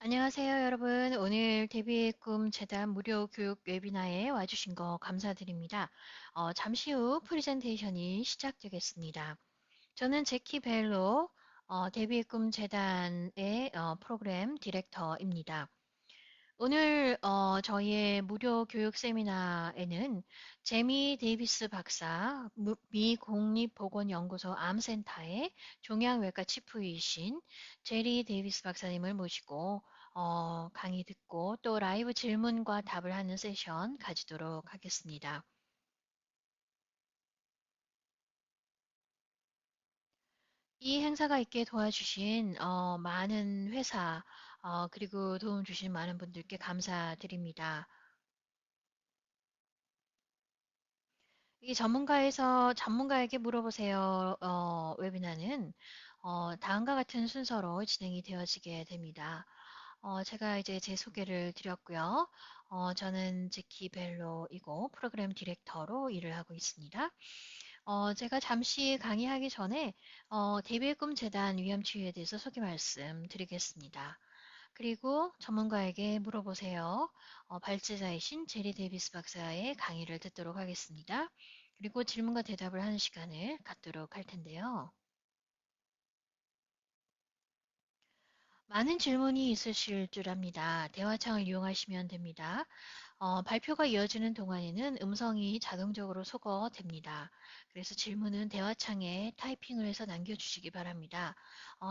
안녕하세요, 여러분. 오늘 데뷔의 꿈 재단 무료 교육 웨비나에 와주신 거 감사드립니다. 잠시 후 프레젠테이션이 시작되겠습니다. 저는 제키 벨로 데뷔의 꿈 재단의 프로그램 디렉터입니다. 오늘 저희의 무료 교육 세미나에는 제미 데이비스 박사, 미 국립보건연구소 암센터의 종양외과 치프이신 제리 데이비스 박사님을 모시고 강의 듣고 또 라이브 질문과 답을 하는 세션 가지도록 하겠습니다. 이 행사가 있게 도와주신 많은 회사 그리고 도움 주신 많은 분들께 감사드립니다. 이 전문가에서 전문가에게 물어보세요. 웨비나는 다음과 같은 순서로 진행이 되어지게 됩니다. 제가 이제 제 소개를 드렸고요. 저는 제키 벨로이고 프로그램 디렉터로 일을 하고 있습니다. 제가 잠시 강의하기 전에 데뷔의 꿈 재단 위험치유에 대해서 소개 말씀 드리겠습니다. 그리고 전문가에게 물어보세요. 발제자이신 제리 데이비스 박사의 강의를 듣도록 하겠습니다. 그리고 질문과 대답을 하는 시간을 갖도록 할 텐데요. 많은 질문이 있으실 줄 압니다. 대화창을 이용하시면 됩니다. 발표가 이어지는 동안에는 음성이 자동적으로 소거됩니다. 그래서 질문은 대화창에 타이핑을 해서 남겨주시기 바랍니다.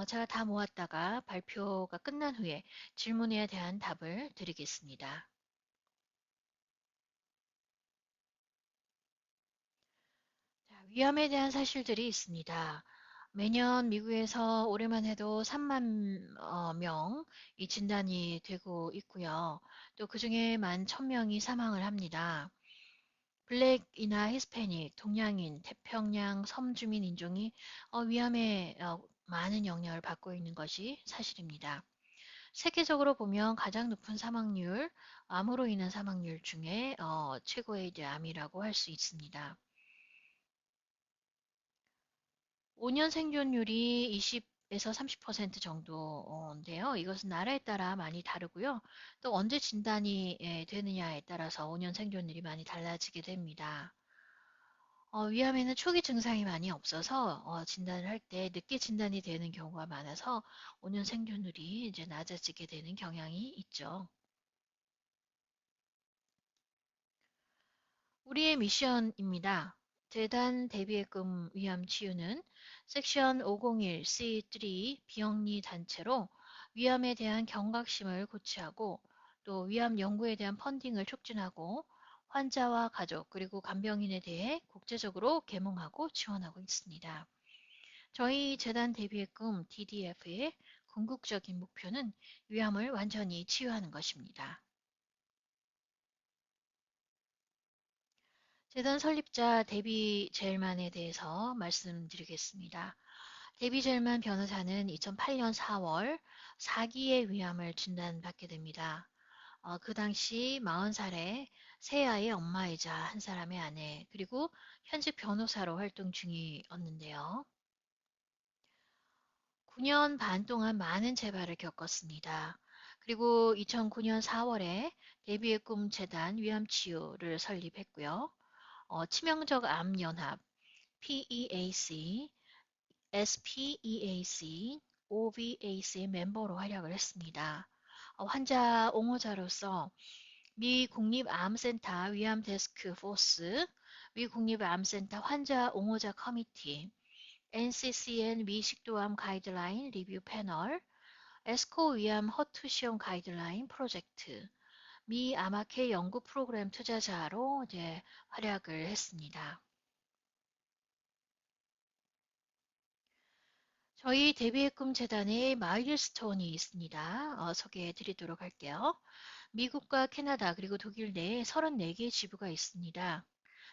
제가 다 모았다가 발표가 끝난 후에 질문에 대한 답을 드리겠습니다. 자, 위험에 대한 사실들이 있습니다. 매년 미국에서 올해만 해도 3만 명이 진단이 되고 있고요. 또 그중에 11,000명이 사망을 합니다. 블랙이나 히스패닉, 동양인, 태평양 섬주민 인종이 위험에 많은 영향을 받고 있는 것이 사실입니다. 세계적으로 보면 가장 높은 사망률, 암으로 인한 사망률 중에 최고의 이제 암이라고 할 수 있습니다. 5년 생존율이 20에서 30% 정도인데요. 이것은 나라에 따라 많이 다르고요. 또 언제 진단이 되느냐에 따라서 5년 생존율이 많이 달라지게 됩니다. 위암에는 초기 증상이 많이 없어서 진단을 할 때 늦게 진단이 되는 경우가 많아서 5년 생존율이 이제 낮아지게 되는 경향이 있죠. 우리의 미션입니다. 재단 대비의 금 위암 치유는 섹션 501C3 비영리 단체로 위암에 대한 경각심을 고취하고 또 위암 연구에 대한 펀딩을 촉진하고 환자와 가족 그리고 간병인에 대해 국제적으로 계몽하고 지원하고 있습니다. 저희 재단 대비의 금 DDF의 궁극적인 목표는 위암을 완전히 치유하는 것입니다. 재단 설립자 데비 젤만에 대해서 말씀드리겠습니다. 데비 젤만 변호사는 2008년 4월 4기의 위암을 진단받게 됩니다. 그 당시 40살의 세 아이의 엄마이자 한 사람의 아내, 그리고 현직 변호사로 활동 중이었는데요. 9년 반 동안 많은 재발을 겪었습니다. 그리고 2009년 4월에 데뷔의 꿈 재단 위암치유를 설립했고요. 치명적 암연합 PEAC, SPEAC, OVAC의 멤버로 활약을 했습니다. 환자 옹호자로서 미 국립암센터 위암 데스크 포스, 미 국립암센터 환자 옹호자 커미티, NCCN 미식도암 가이드라인 리뷰 패널, 에스코 위암 허투 시험 가이드라인 프로젝트, 미 아마케 연구 프로그램 투자자로 이제 활약을 했습니다. 저희 데뷔의 꿈 재단의 마일스톤이 있습니다. 소개해 드리도록 할게요. 미국과 캐나다 그리고 독일 내에 34개의 지부가 있습니다.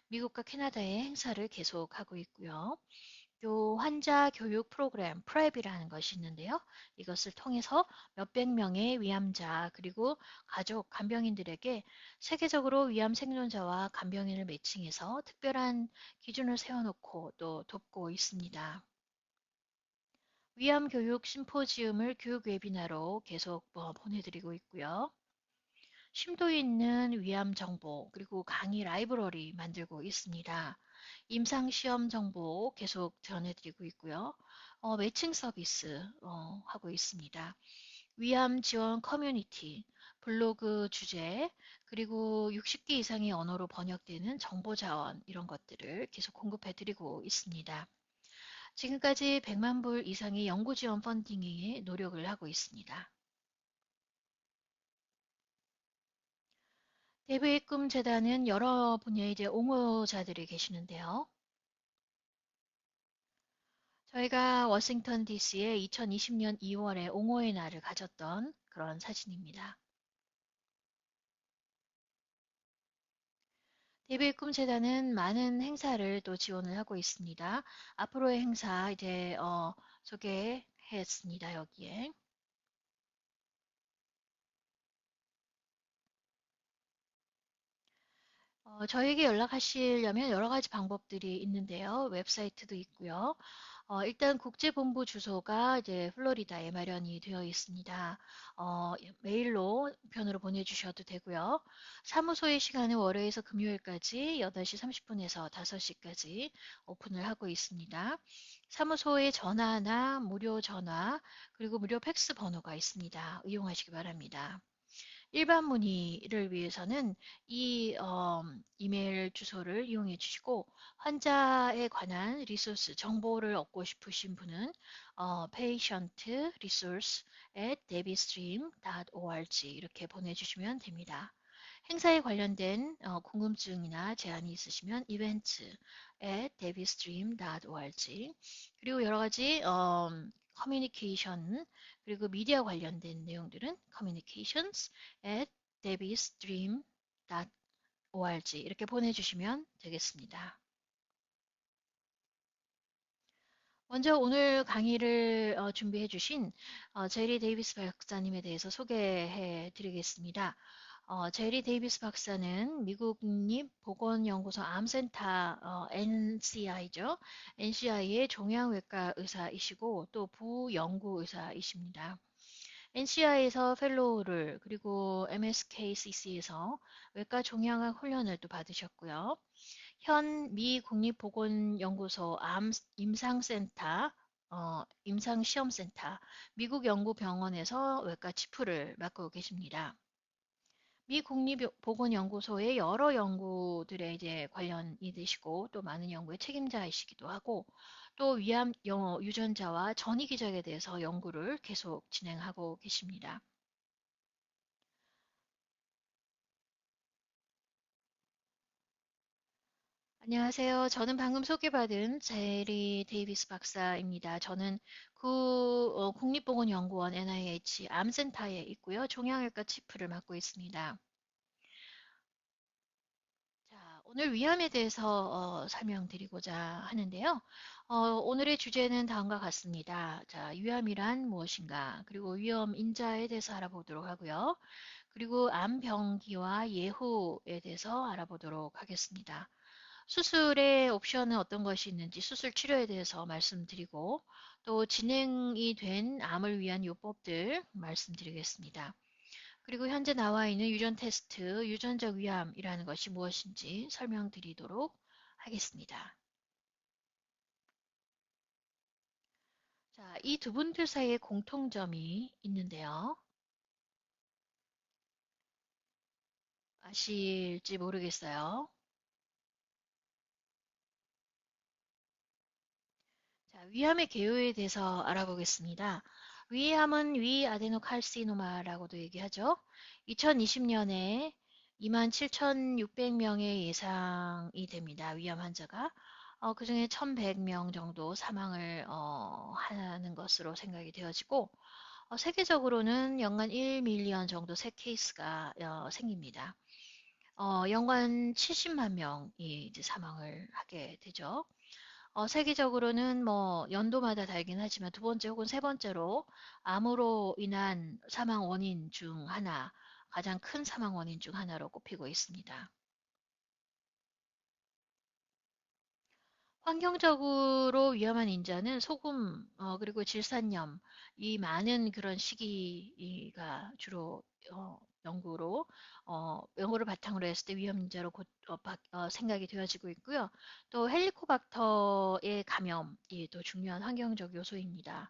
미국과 캐나다의 행사를 계속하고 있고요. 또 환자 교육 프로그램 프랩이라는 것이 있는데요. 이것을 통해서 몇백 명의 위암자 그리고 가족 간병인들에게 세계적으로 위암 생존자와 간병인을 매칭해서 특별한 기준을 세워놓고 또 돕고 있습니다. 위암 교육 심포지움을 교육 웨비나로 계속 보내드리고 있고요. 심도 있는 위암 정보, 그리고 강의 라이브러리 만들고 있습니다. 임상시험 정보 계속 전해드리고 있고요. 매칭 서비스 하고 있습니다. 위암 지원 커뮤니티, 블로그 주제, 그리고 60개 이상의 언어로 번역되는 정보 자원, 이런 것들을 계속 공급해드리고 있습니다. 지금까지 100만 불 이상의 연구 지원 펀딩에 노력을 하고 있습니다. 대부의 꿈 재단은 여러 분야의 이제 옹호자들이 계시는데요. 저희가 워싱턴 DC에 2020년 2월에 옹호의 날을 가졌던 그런 사진입니다. 대부의 꿈 재단은 많은 행사를 또 지원을 하고 있습니다. 앞으로의 행사 이제 소개했습니다. 여기에. 저에게 연락하시려면 여러 가지 방법들이 있는데요. 웹사이트도 있고요. 일단 국제본부 주소가 이제 플로리다에 마련이 되어 있습니다. 메일로 우편으로 보내주셔도 되고요. 사무소의 시간은 월요일에서 금요일까지 8시 30분에서 5시까지 오픈을 하고 있습니다. 사무소의 전화나 무료 전화, 그리고 무료 팩스 번호가 있습니다. 이용하시기 바랍니다. 일반 문의를 위해서는 이 이메일 주소를 이용해 주시고 환자에 관한 리소스 정보를 얻고 싶으신 분은 patient resource at debstream.org 이렇게 보내주시면 됩니다. 행사에 관련된 궁금증이나 제안이 있으시면 events at debstream.org 그리고 여러 가지 커뮤니케이션 그리고 미디어 관련된 내용들은 communications at debstream.org 이렇게 보내주시면 되겠습니다. 먼저 오늘 강의를 준비해 주신 제리 데이비스 박사님에 대해서 소개해 드리겠습니다. 제리 데이비스 박사는 미국 국립보건연구소 암센터 NCI죠. NCI의 종양외과 의사이시고 또 부연구의사이십니다. NCI에서 펠로우를 그리고 MSKCC에서 외과 종양학 훈련을 또 받으셨고요. 현 미 국립보건연구소 임상센터, 임상시험센터, 미국 연구병원에서 외과 치프를 맡고 계십니다. 미 국립보건연구소의 여러 연구들에 이제 관련이 되시고 또 많은 연구의 책임자이시기도 하고 또 위암 유전자와 전이 기전에 대해서 연구를 계속 진행하고 계십니다. 안녕하세요. 저는 방금 소개받은 제리 데이비스 박사입니다. 저는 국립보건연구원 NIH 암센터에 있고요. 종양외과 치프를 맡고 있습니다. 자, 오늘 위암에 대해서 설명드리고자 하는데요. 오늘의 주제는 다음과 같습니다. 자, 위암이란 무엇인가? 그리고 위험 인자에 대해서 알아보도록 하고요. 그리고 암병기와 예후에 대해서 알아보도록 하겠습니다. 수술의 옵션은 어떤 것이 있는지 수술 치료에 대해서 말씀드리고 또 진행이 된 암을 위한 요법들 말씀드리겠습니다. 그리고 현재 나와 있는 유전 테스트, 유전적 위암이라는 것이 무엇인지 설명드리도록 하겠습니다. 자, 이 두 분들 사이에 공통점이 있는데요. 아실지 모르겠어요. 자, 위암의 개요에 대해서 알아보겠습니다. 위암은 위아데노칼시노마라고도 얘기하죠. 2020년에 27,600명의 예상이 됩니다. 위암 환자가. 그중에 1,100명 정도 사망을 하는 것으로 생각이 되어지고 세계적으로는 연간 1밀리언 정도 새 케이스가 생깁니다. 연간 70만 명이 이제 사망을 하게 되죠. 세계적으로는 뭐 연도마다 다르긴 하지만 두 번째 혹은 세 번째로 암으로 인한 사망 원인 중 하나, 가장 큰 사망 원인 중 하나로 꼽히고 있습니다. 환경적으로 위험한 인자는 소금, 그리고 질산염, 이 많은 그런 시기가 주로 연구를 바탕으로 했을 때 위험 인자로 생각이 되어지고 있고요. 또 헬리코박터의 감염이 또 중요한 환경적 요소입니다.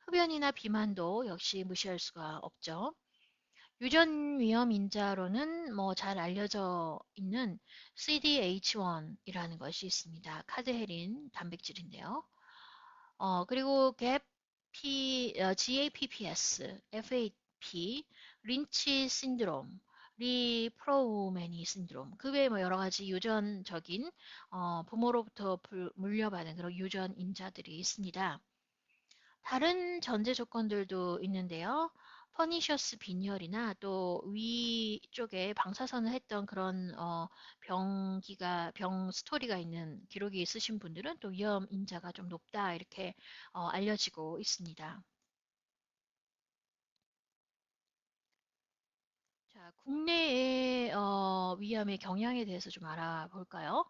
흡연이나 비만도 역시 무시할 수가 없죠. 유전 위험 인자로는 뭐 잘 알려져 있는 CDH1이라는 것이 있습니다. 카드헤린 단백질인데요. 그리고 GAPPS, FAP, 린치 신드롬, 리프로우메니 신드롬, 그 외에 뭐 여러 가지 유전적인 부모로부터 물려받은 그런 유전 인자들이 있습니다. 다른 전제 조건들도 있는데요. 퍼니셔스 빈혈이나 또 위쪽에 방사선을 했던 그런 병 스토리가 있는 기록이 있으신 분들은 또 위험 인자가 좀 높다 이렇게 알려지고 있습니다. 자, 국내의 위암의 경향에 대해서 좀 알아볼까요?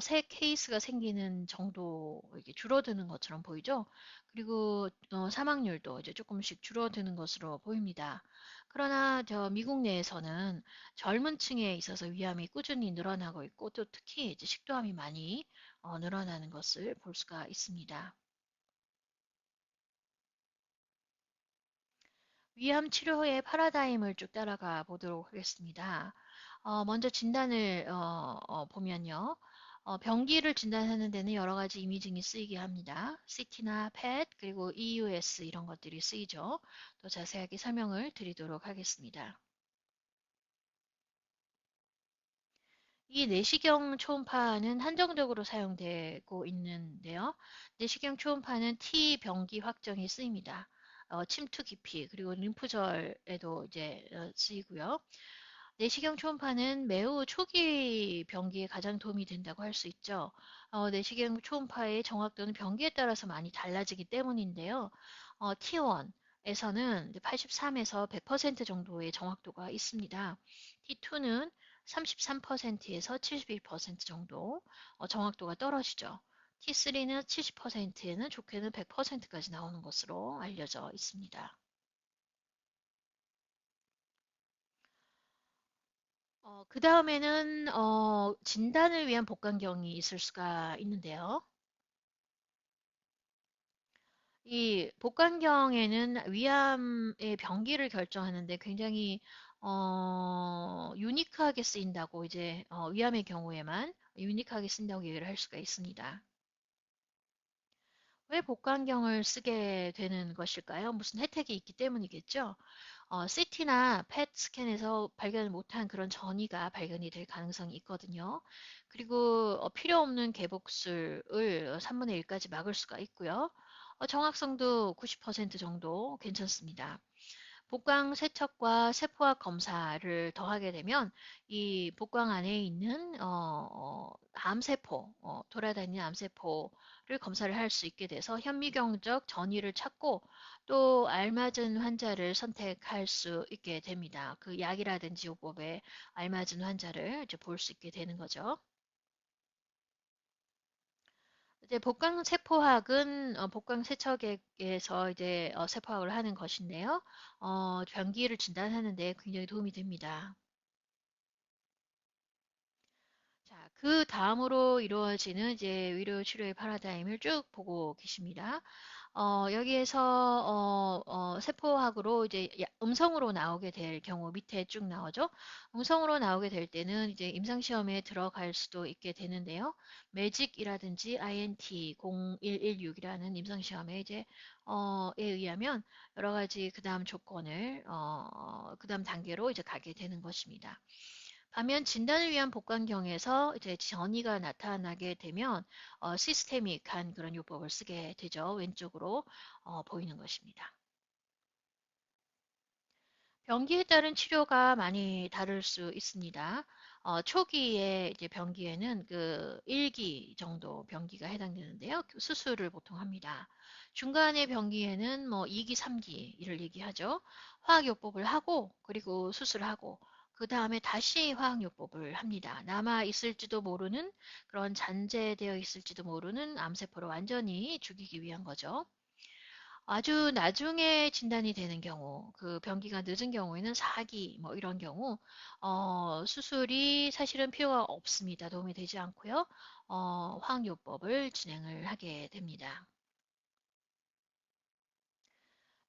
새 케이스가 생기는 정도 이게 줄어드는 것처럼 보이죠? 그리고 사망률도 이제 조금씩 줄어드는 것으로 보입니다. 그러나 저 미국 내에서는 젊은 층에 있어서 위암이 꾸준히 늘어나고 있고 또 특히 이제 식도암이 많이 늘어나는 것을 볼 수가 있습니다. 위암 치료의 파라다임을 쭉 따라가 보도록 하겠습니다. 먼저 진단을 보면요. 병기를 진단하는 데는 여러 가지 이미징이 쓰이게 합니다. CT나 PET 그리고 EUS 이런 것들이 쓰이죠. 또 자세하게 설명을 드리도록 하겠습니다. 이 내시경 초음파는 한정적으로 사용되고 있는데요. 내시경 초음파는 T 병기 확정이 쓰입니다. 침투 깊이 그리고 림프절에도 이제 쓰이고요. 내시경 초음파는 매우 초기 병기에 가장 도움이 된다고 할 수 있죠. 내시경 초음파의 정확도는 병기에 따라서 많이 달라지기 때문인데요. T1에서는 83에서 100% 정도의 정확도가 있습니다. T2는 33%에서 71% 정도 정확도가 떨어지죠. T3는 70%에는 좋게는 100%까지 나오는 것으로 알려져 있습니다. 그 다음에는 진단을 위한 복강경이 있을 수가 있는데요. 이 복강경에는 위암의 병기를 결정하는데 굉장히 유니크하게 쓰인다고 이제 위암의 경우에만 유니크하게 쓴다고 얘기를 할 수가 있습니다. 왜 복강경을 쓰게 되는 것일까요? 무슨 혜택이 있기 때문이겠죠? CT나 PET 스캔에서 발견을 못한 그런 전이가 발견이 될 가능성이 있거든요. 그리고 필요 없는 개복술을 3분의 1까지 막을 수가 있고요. 정확성도 90% 정도 괜찮습니다. 복강 세척과 세포학 검사를 더하게 되면 이 복강 안에 있는 암세포, 돌아다니는 암세포를 검사를 할 수 있게 돼서 현미경적 전이를 찾고 또 알맞은 환자를 선택할 수 있게 됩니다. 그 약이라든지 요법에 알맞은 환자를 이제 볼 수 있게 되는 거죠. 이제 복강 세포학은 복강 세척에서 이제 세포학을 하는 것인데요. 변기를 진단하는 데 굉장히 도움이 됩니다. 자, 그 다음으로 이루어지는 이제 의료 치료의 파라다임을 쭉 보고 계십니다. 여기에서 세포학으로 이제 음성으로 나오게 될 경우 밑에 쭉 나오죠. 음성으로 나오게 될 때는 이제 임상시험에 들어갈 수도 있게 되는데요. 매직이라든지 INT 0116이라는 임상시험에 이제 에 의하면 여러 가지 그 다음 조건을 그 다음 단계로 이제 가게 되는 것입니다. 반면 진단을 위한 복강경에서 이제 전이가 나타나게 되면 시스테믹한 그런 요법을 쓰게 되죠. 왼쪽으로 보이는 것입니다. 병기에 따른 치료가 많이 다를 수 있습니다. 초기에 이제 병기에는 그 1기 정도 병기가 해당되는데요. 그 수술을 보통 합니다. 중간의 병기에는 뭐 2기, 3기를 얘기하죠. 화학요법을 하고 그리고 수술하고 그 다음에 다시 화학요법을 합니다. 남아 있을지도 모르는 그런 잔재되어 있을지도 모르는 암세포를 완전히 죽이기 위한 거죠. 아주 나중에 진단이 되는 경우, 그 병기가 늦은 경우에는 4기 뭐 이런 경우 수술이 사실은 필요가 없습니다. 도움이 되지 않고요. 화학요법을 진행을 하게 됩니다.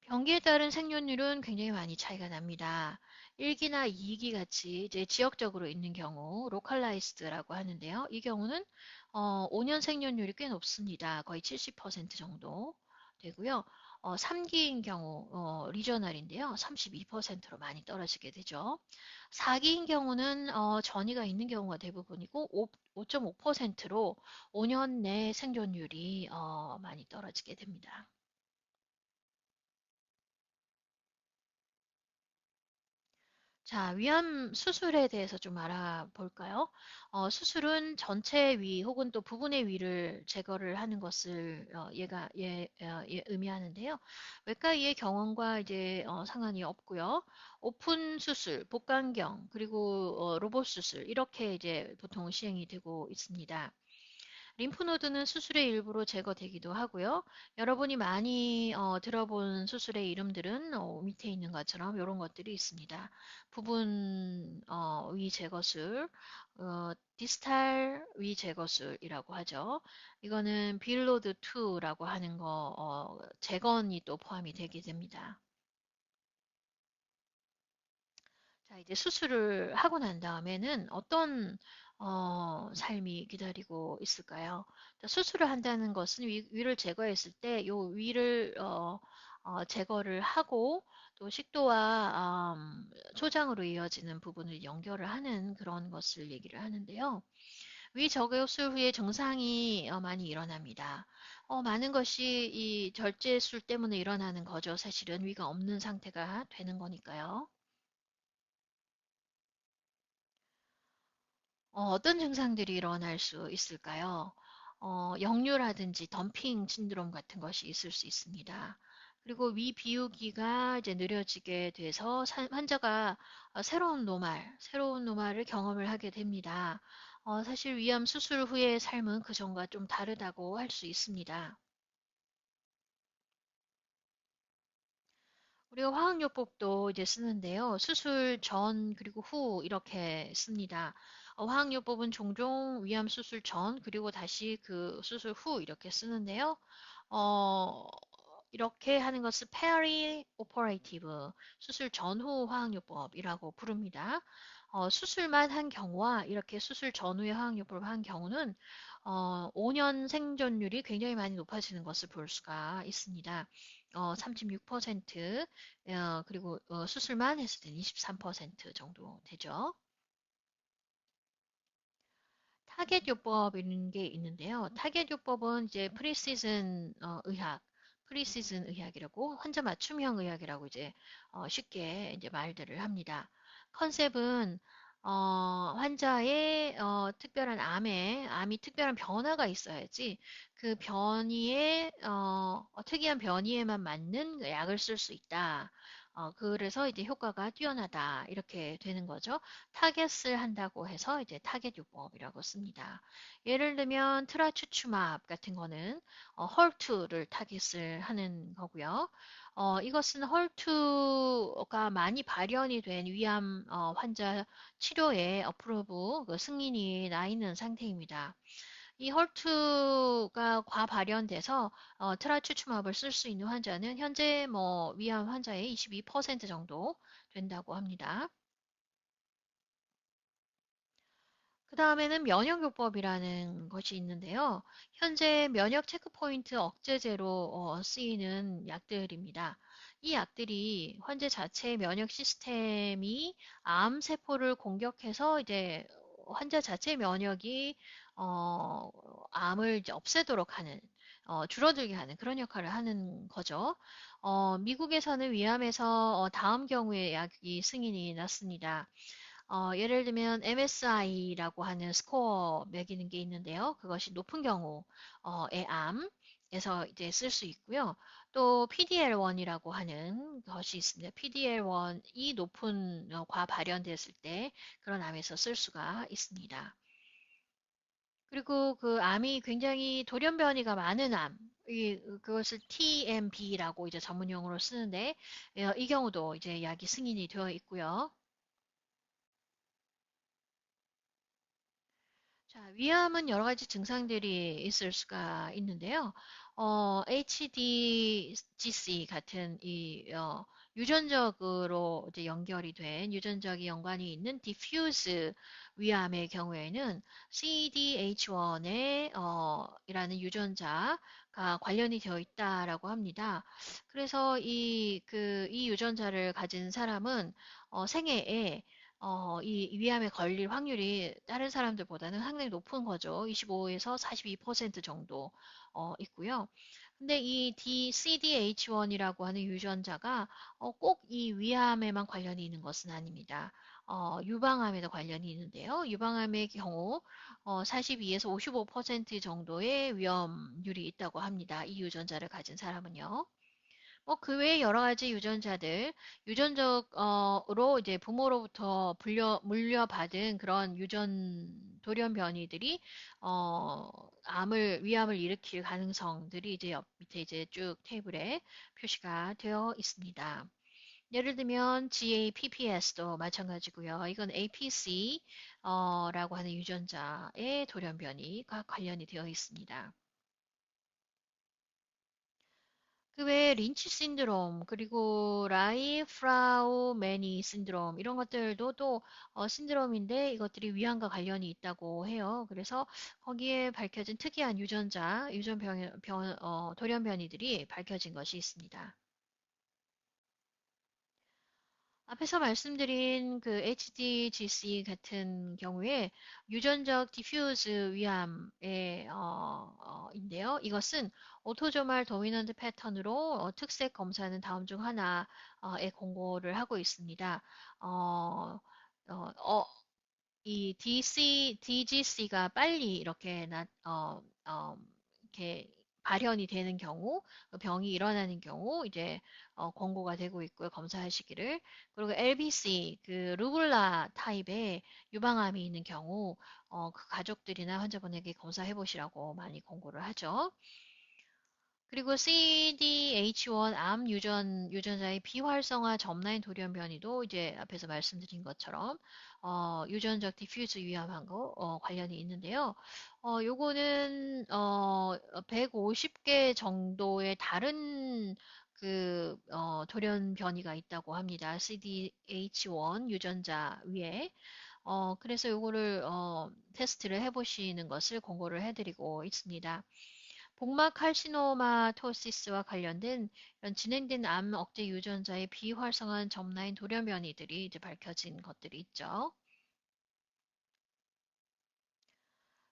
병기에 따른 생존율은 굉장히 많이 차이가 납니다. 1기나 2기 같이 이제 지역적으로 있는 경우, 로컬라이스드라고 하는데요. 이 경우는 5년 생존율이 꽤 높습니다. 거의 70% 정도 되고요. 3기인 경우, 리저널인데요. 32%로 많이 떨어지게 되죠. 4기인 경우는 전이가 있는 경우가 대부분이고 5.5%로 5년 내 생존율이 많이 떨어지게 됩니다. 자, 위암 수술에 대해서 좀 알아볼까요? 수술은 전체 위 혹은 또 부분의 위를 제거를 하는 것을 의미하는데요. 외과의의 경험과 이제 상관이 없고요. 오픈 수술, 복강경, 그리고 로봇 수술 이렇게 이제 보통 시행이 되고 있습니다. 림프노드는 수술의 일부로 제거되기도 하고요. 여러분이 많이 들어본 수술의 이름들은 밑에 있는 것처럼 이런 것들이 있습니다. 부분 위 제거술, 디스탈 위 제거술이라고 하죠. 이거는 빌로드 2라고 하는 거 재건이 또 포함이 되게 됩니다. 자, 이제 수술을 하고 난 다음에는 어떤 삶이 기다리고 있을까요? 자, 수술을 한다는 것은 위를 제거했을 때 요 위를 제거를 하고 또 식도와 초장으로 이어지는 부분을 연결을 하는 그런 것을 얘기를 하는데요. 위 저격술 후에 증상이 많이 일어납니다. 많은 것이 이 절제술 때문에 일어나는 거죠. 사실은 위가 없는 상태가 되는 거니까요. 어떤 증상들이 일어날 수 있을까요? 역류라든지 덤핑 신드롬 같은 것이 있을 수 있습니다. 그리고 위 비우기가 이제 느려지게 돼서 환자가 새로운 노말을 경험을 하게 됩니다. 사실 위암 수술 후의 삶은 그전과 좀 다르다고 할 수 있습니다. 우리가 화학요법도 이제 쓰는데요. 수술 전 그리고 후 이렇게 씁니다. 화학요법은 종종 위암 수술 전 그리고 다시 그 수술 후 이렇게 쓰는데요. 어, 이렇게 하는 것을 페리오퍼레이티브 수술 전후 화학요법이라고 부릅니다. 수술만 한 경우와 이렇게 수술 전후의 화학요법을 한 경우는 5년 생존율이 굉장히 많이 높아지는 것을 볼 수가 있습니다. 36%, 그리고 수술만 했을 때는 23% 정도 되죠. 타겟 요법이라는 게 있는데요. 타겟 요법은 이제 프리시즌 의학이라고 환자 맞춤형 의학이라고 이제 쉽게 이제 말들을 합니다. 컨셉은 환자의 특별한 암이 특별한 변화가 있어야지 그 변이에 특이한 변이에만 맞는 약을 쓸 수 있다. 그래서 이제 효과가 뛰어나다 이렇게 되는 거죠. 타겟을 한다고 해서 이제 타겟 요법이라고 씁니다. 예를 들면 트라추추맙 같은 거는 헐투를 타겟을 하는 거고요. 이것은 헐투가 많이 발현이 된 위암 환자 치료에 어프로브 그 승인이 나 있는 상태입니다. 이 헐투가 과발현돼서 트라추추맙을 쓸 수 있는 환자는 현재 뭐 위암 환자의 22% 정도 된다고 합니다. 그 다음에는 면역요법이라는 것이 있는데요. 현재 면역 체크포인트 억제제로 쓰이는 약들입니다. 이 약들이 환자 자체의 면역 시스템이 암세포를 공격해서 이제 환자 자체의 면역이 어, 암을 이제 없애도록 하는, 줄어들게 하는 그런 역할을 하는 거죠. 미국에서는 위암에서 다음 경우에 약이 승인이 났습니다. 예를 들면 MSI라고 하는 스코어 매기는 게 있는데요. 그것이 높은 경우의 암, 에서 이제 쓸 수 있고요. 또 PDL1이라고 하는 것이 있습니다. PDL1이 높은 과 발현됐을 때 그런 암에서 쓸 수가 있습니다. 그리고 그 암이 굉장히 돌연 변이가 많은 암, 그것을 TMB라고 이제 전문 용어로 쓰는데, 이 경우도 이제 약이 승인이 되어 있고요. 자, 위암은 여러 가지 증상들이 있을 수가 있는데요. HDGC 같은 유전적으로 이제 연결이 된 유전적인 연관이 있는 디퓨즈 위암의 경우에는 CDH1의 이라는 유전자가 관련이 되어 있다라고 합니다. 그래서 이 유전자를 가진 사람은 생애에 이 위암에 걸릴 확률이 다른 사람들보다는 상당히 높은 거죠. 25에서 42% 정도 있고요. 근데 이 CDH1이라고 하는 유전자가 꼭 이 위암에만 관련이 있는 것은 아닙니다. 유방암에도 관련이 있는데요. 유방암의 경우 42에서 55% 정도의 위험률이 있다고 합니다. 이 유전자를 가진 사람은요. 그 외에 여러 가지 유전적으로 이제 부모로부터 물려받은 그런 돌연 변이들이, 어, 위암을 일으킬 가능성들이 이제 옆 밑에 이제 쭉 테이블에 표시가 되어 있습니다. 예를 들면 GAPPS도 마찬가지고요. 이건 APC, 라고 하는 유전자의 돌연 변이가 관련이 되어 있습니다. 그 외에 린치 신드롬, 그리고 라이프라우메니 신드롬, 이런 것들도 또 신드롬인데 이것들이 위암과 관련이 있다고 해요. 그래서 거기에 밝혀진 특이한 돌연 변이들이 밝혀진 것이 있습니다. 앞에서 말씀드린 그 HDGC 같은 경우에 유전적 디퓨즈 위암의 인데요. 이것은 오토조말 도미넌트 패턴으로 특색 검사는 다음 중 하나에 공고를 하고 있습니다. 어, 어, 어, 이 DGC가 빨리 이렇게 발현이 되는 경우, 그 병이 일어나는 경우, 이제, 권고가 되고 있고요. 검사하시기를. 그리고 LBC, 그, 루블라 타입의 유방암이 있는 경우, 그 가족들이나 환자분에게 검사해 보시라고 많이 권고를 하죠. 그리고 CDH1 유전자의 비활성화 점라인 돌연 변이도 이제 앞에서 말씀드린 것처럼 유전적 디퓨즈 위험한 관련이 있는데요. 요거는 150개 정도의 다른 돌연 변이가 있다고 합니다. CDH1 유전자 위에. 그래서 요거를 테스트를 해보시는 것을 권고를 해드리고 있습니다. 복막 칼시노마토시스와 관련된 이런 진행된 암 억제 유전자의 비활성한 점라인 돌연 변이들이 이제 밝혀진 것들이 있죠.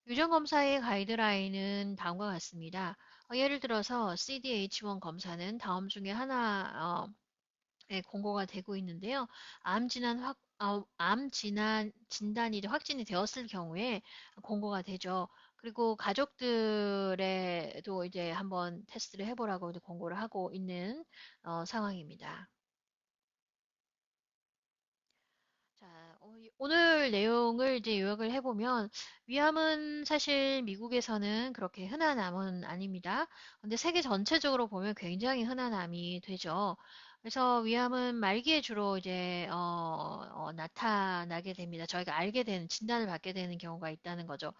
유전 검사의 가이드라인은 다음과 같습니다. 예를 들어서 CDH1 검사는 다음 중에 하나 공고가 되고 있는데요. 암 진단이 확진이 되었을 경우에 공고가 되죠. 그리고 가족들에도 이제 한번 테스트를 해보라고 이제 공고를 하고 있는 상황입니다. 자, 오늘 내용을 이제 요약을 해보면 위암은 사실 미국에서는 그렇게 흔한 암은 아닙니다. 근데 세계 전체적으로 보면 굉장히 흔한 암이 되죠. 그래서 위암은 말기에 주로 이제 나타나게 됩니다. 저희가 알게 되는 진단을 받게 되는 경우가 있다는 거죠.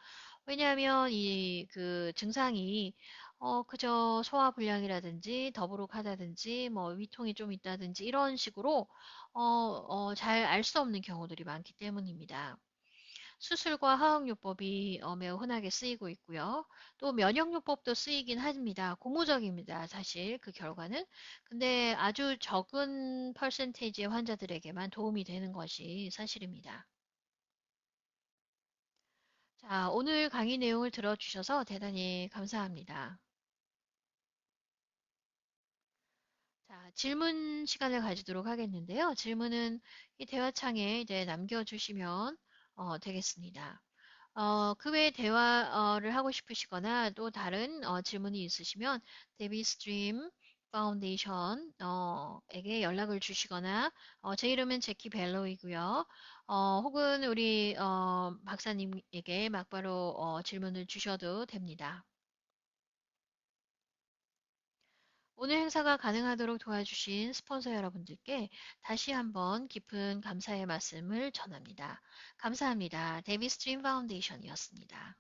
왜냐하면 이 그 증상이 그저 소화불량이라든지 더부룩하다든지 뭐 위통이 좀 있다든지 이런 식으로 잘 알 수 없는 경우들이 많기 때문입니다. 수술과 화학요법이 매우 흔하게 쓰이고 있고요. 또 면역요법도 쓰이긴 합니다. 고무적입니다. 사실 그 결과는. 근데 아주 적은 퍼센테이지의 환자들에게만 도움이 되는 것이 사실입니다. 자, 오늘 강의 내용을 들어주셔서 대단히 감사합니다. 자, 질문 시간을 가지도록 하겠는데요. 질문은 이 대화창에 이제 남겨주시면 되겠습니다. 그 외에 대화를 하고 싶으시거나 또 다른 질문이 있으시면 데비 스트림 파운데이션 에게 연락을 주시거나 제 이름은 제키 벨로이고요. 혹은 우리 박사님에게 막바로 질문을 주셔도 됩니다. 오늘 행사가 가능하도록 도와주신 스폰서 여러분들께 다시 한번 깊은 감사의 말씀을 전합니다. 감사합니다. 데비 스트림 파운데이션이었습니다.